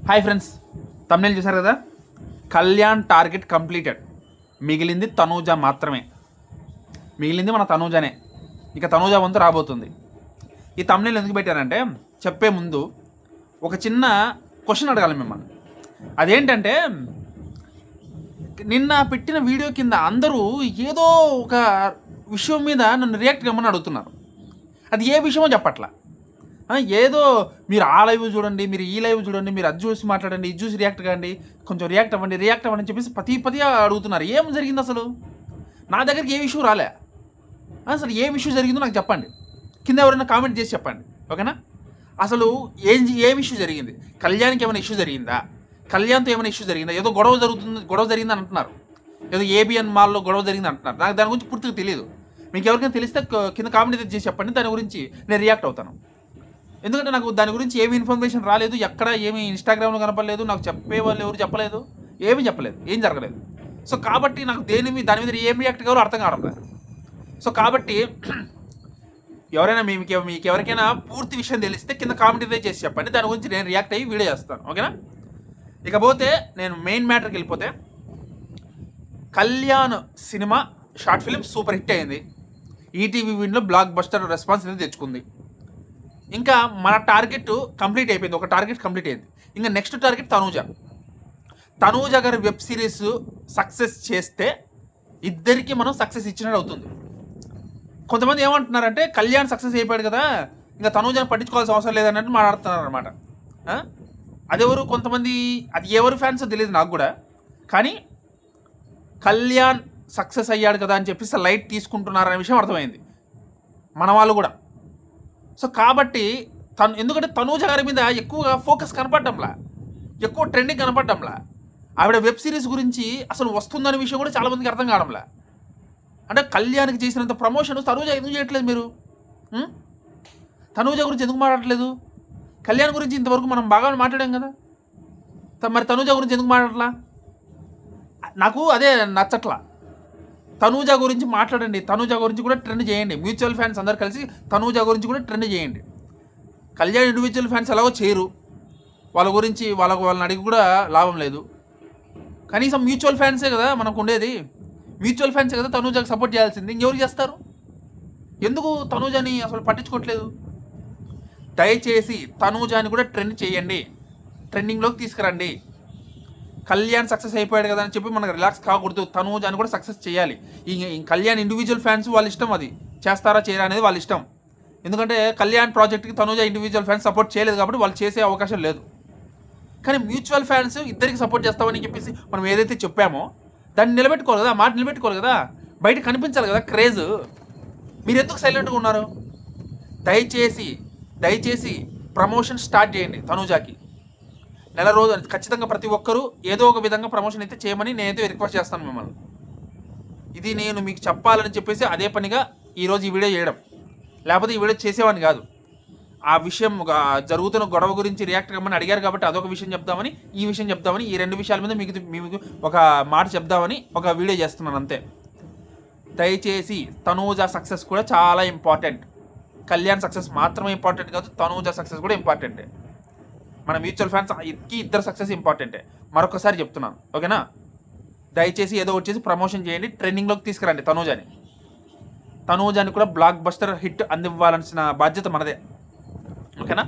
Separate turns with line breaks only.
Hi friends, thumbnail చూసారు కదా. Kalyan target completed. మిగిలింది తనూజ మాత్రమే. మిగిలింది మన తనూజనే. ఇక తనూజ వంతు రాబోతుంది. ఈ తమ్నేల్ ఎందుకు పెట్టానంటే, చెప్పే ముందు ఒక చిన్న క్వశ్చన్ అడగాలి మిమ్మల్ని. అదేంటంటే, నిన్న పెట్టిన వీడియో కింద అందరూ ఏదో ఒక విషయం మీద నన్ను రియాక్ట్ కమ్మని అడుగుతున్నారు. అది ఏ విషయమో చెప్పట్లా. ఏదో మీరు ఆ లైవ్ చూడండి, మీరు ఈ లైవ్ చూడండి, మీరు అది చూసి మాట్లాడండి, ఇది చూసి రియాక్ట్ కాండి, కొంచెం రియాక్ట్ అవ్వండి అని చెప్పేసి పది అడుగుతున్నారు. ఏం జరిగింది అసలు? నా దగ్గరికి ఏ ఇష్యూ రాలే. అసలు ఏం ఇష్యూ జరిగిందో నాకు చెప్పండి. కింద ఎవరైనా కామెంట్ చేసి చెప్పండి, ఓకేనా? అసలు ఏం ఇష్యూ జరిగింది? కళ్యాణ్కి ఏమైనా ఇష్యూ జరిగిందా? కళ్యాణ్తో ఏమైనా ఇష్యూ జరిగిందా? ఏదో గొడవ జరిగిందని అంటున్నారు. ఏదో ఏబిఎన్ మాల్లో గొడవ జరిగింది అంటున్నారు. నాకు దాని గురించి పూర్తిగా తెలియదు. మీకు ఎవరికైనా తెలిస్తే కింద కామెంట్ చేసి చెప్పండి. దాని గురించి నేను రియాక్ట్ అవుతాను. ఎందుకంటే నాకు దాని గురించి ఏమి ఇన్ఫర్మేషన్ రాలేదు. ఎక్కడ ఏమి ఇన్స్టాగ్రామ్లో కనపడలేదు. నాకు చెప్పేవాళ్ళు ఎవరు చెప్పలేదు. ఏమీ చెప్పలేదు. ఏం జరగలేదు. సో కాబట్టి నాకు దాని మీద ఏం రియాక్ట్ కావాలో అర్థం కావడం లేదు. సో కాబట్టి ఎవరైనా మీకు ఎవరికైనా పూర్తి విషయం తెలిస్తే కింద కామెంట్ చేసి చెప్పండి. దాని గురించి నేను రియాక్ట్ అయ్యి వీడియో చేస్తాను, ఓకేనా? ఇకపోతే నేను మెయిన్ మ్యాటర్కి వెళ్ళిపోతే, Kalyan cinema short film super hit అయింది. ఈటీవీ విన్లో బ్లాక్ బస్టర్ రెస్పాన్స్ అనేది తెచ్చుకుంది. ఇంకా మన టార్గెట్ కంప్లీట్ అయిపోయింది. ఒక టార్గెట్ కంప్లీట్ అయింది. ఇంకా నెక్స్ట్ టార్గెట్ తనూజ గారి వెబ్ సిరీస్ సక్సెస్ చేస్తే ఇద్దరికి మనం సక్సెస్ ఇచ్చినట్టు అవుతుంది. కొంతమంది ఏమంటున్నారంటే, కళ్యాణ్ సక్సెస్ అయిపోయాడు కదా, ఇంకా తనూజని పట్టించుకోవాల్సిన అవసరం లేదన్నట్టు మాట్లాడుతున్నారు అనమాట. అది ఎవరు ఫ్యాన్స్ తెలియదు నాకు కూడా. కానీ కళ్యాణ్ సక్సెస్ అయ్యాడు కదా అని చెప్పేసి లైట్ తీసుకుంటున్నారనే విషయం అర్థమైంది మన వాళ్ళు కూడా. సో కాబట్టి ఎందుకంటే తనూజ గారి మీద ఎక్కువగా ఫోకస్ కనపడడంలా, ఎక్కువ ట్రెండింగ్ కనపడడంలా. ఆవిడ వెబ్ సిరీస్ గురించి అసలు వస్తుందనే విషయం కూడా చాలామందికి అర్థం కావడంలా. అంటే కళ్యాణ్కి చేసినంత ప్రమోషన్ తనూజ ఎందుకు చేయట్లేదు? మీరు తనూజ గురించి ఎందుకు మాట్లాడట్లేదు? కళ్యాణ్ గురించి ఇంతవరకు మనం బాగా మాట్లాడాం కదా, మరి తనూజ గురించి ఎందుకు మాట్లాడట్లా? నాకు అదే నచ్చట్లా. తనూజ గురించి మాట్లాడండి. తనూజ గురించి కూడా ట్రెండ్ చేయండి. మ్యూచువల్ ఫ్యాన్స్ అందరు కలిసి తనూజ గురించి కూడా ట్రెండ్ చేయండి. కళ్యాణ్ ఇండివిజువల్ ఫ్యాన్స్ ఎలాగో చేయరు. వాళ్ళ గురించి వాళ్ళని అడిగి కూడా లాభం లేదు. కనీసం మ్యూచువల్ ఫ్యాన్సే కదా మనకు ఉండేది. మ్యూచువల్ ఫ్యాన్సే కదా తనూజకి సపోర్ట్ చేయాల్సింది. ఇంకెవరు చేస్తారు? ఎందుకు తనూజని అసలు పట్టించుకోవట్లేదు? దయచేసి తనూజని కూడా ట్రెండ్ చేయండి, ట్రెండింగ్లోకి తీసుకురండి. కళ్యాణ్ సక్సెస్ అయిపోయాడు కదా అని చెప్పి మనకు రిలాక్స్ కాకూడదు. తనూజని కూడా సక్సెస్ చేయాలి. ఈ కళ్యాణ్ ఇండివిజువల్ ఫ్యాన్స్ వాళ్ళ ఇష్టం, అది చేస్తారా చేయరా అనేది వాళ్ళ ఇష్టం. ఎందుకంటే కళ్యాణ్ ప్రాజెక్ట్కి తనూజ ఇండివిజువల్ ఫ్యాన్స్ సపోర్ట్ చేయలేదు కాబట్టి వాళ్ళు చేసే అవకాశం లేదు. కానీ మ్యూచువల్ ఫ్యాన్స్ ఇద్దరికి సపోర్ట్ చేస్తామని చెప్పేసి మనం ఏదైతే చెప్పామో దాన్ని నిలబెట్టుకోవాలి కదా, మాట నిలబెట్టుకోవాలి కదా, బయట కనిపించాలి కదా క్రేజ్. మీరు ఎందుకు సైలెంట్గా ఉన్నారు? దయచేసి ప్రమోషన్ స్టార్ట్ చేయండి. తనూజకి నెల రోజులు ఖచ్చితంగా ప్రతి ఒక్కరూ ఏదో ఒక విధంగా ప్రమోషన్ అయితే చేయమని నేనైతే రిక్వెస్ట్ చేస్తాను మిమ్మల్ని. ఇది నేను మీకు చెప్పాలని చెప్పేసి అదే పనిగా ఈరోజు ఈ వీడియో చేయడం, లేకపోతే ఈ వీడియో చేసేవాడిని కాదు. ఆ విషయం జరుగుతున్న గొడవ గురించి రియాక్ట్ కమ్మని అడిగారు కాబట్టి అదొక విషయం చెప్దామని, ఈ విషయం చెప్దామని, ఈ రెండు విషయాల మీద మీకు ఒక మాట చెప్దామని ఒక వీడియో చేస్తున్నాను అంతే. దయచేసి తనూజ సక్సెస్ కూడా చాలా ఇంపార్టెంట్. కళ్యాణ్ సక్సెస్ మాత్రమే ఇంపార్టెంట్ కాదు, తనూజ సక్సెస్ కూడా ఇంపార్టెంటే. మన మ్యూచువల్ ఫ్యాన్స్ ఇద్దరు సక్సెస్ ఇంపార్టెంటే. మరొకసారి చెప్తున్నాను, ఓకేనా? దయచేసి ఏదో వచ్చేసి ప్రమోషన్ చేయండి, ట్రెండింగ్లోకి తీసుకురండి తనూజని కూడా బ్లాక్ బస్టర్ హిట్ అందివ్వాల్సిన బాధ్యత మనదే, ఓకేనా?